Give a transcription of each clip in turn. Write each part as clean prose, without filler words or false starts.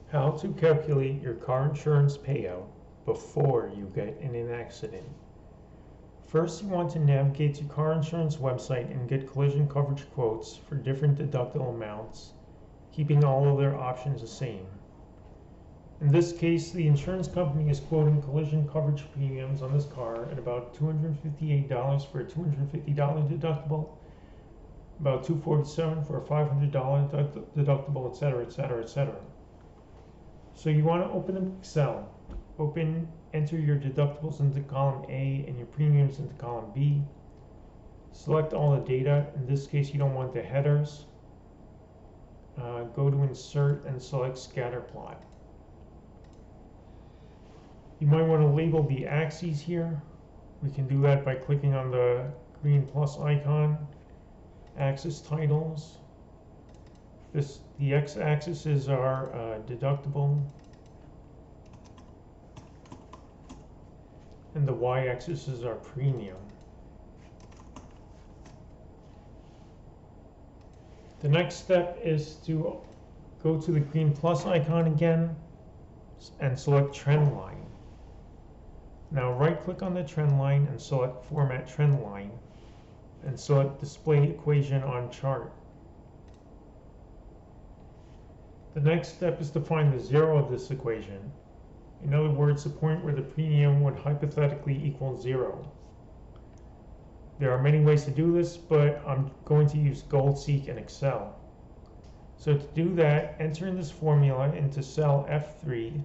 How to calculate your car insurance payout before you get in an accident. First, you want to navigate to car insurance website and get collision coverage quotes for different deductible amounts, keeping all of their options the same. In this case, the insurance company is quoting collision coverage premiums on this car at about $258 for a $250 deductible, about $247 for a $500 deductible, etc., etc., etc. So you want to open up Excel. Enter your deductibles into column A and your premiums into column B. Select all the data. In this case, you don't want the headers. Go to Insert and select Scatter Plot. You might want to label the axes here. We can do that by clicking on the green plus icon. Axis titles. The x-axis is our deductible, and the y-axis is our premium. The next step is to go to the green plus icon again and select trend line. Now right-click on the trend line and select Format Trend Line, and select Display Equation on Chart. The next step is to find the zero of this equation. In other words, the point where the premium would hypothetically equal 0. There are many ways to do this, but I'm going to use GoldSeek in Excel. So to do that, enter in this formula into cell F3,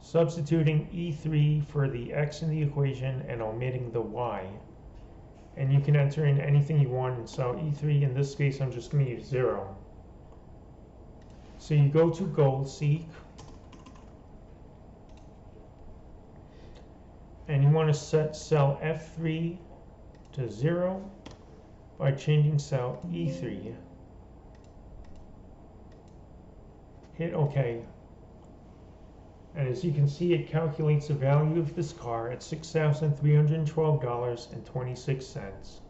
substituting E3 for the x in the equation and omitting the y. And you can enter in anything you want in cell E3. In this case, I'm just going to use 0. So you go to GoldSeek, and you want to set cell F3 to 0 by changing cell E3. Hit OK. And as you can see, it calculates the value of this car at $6,312.26.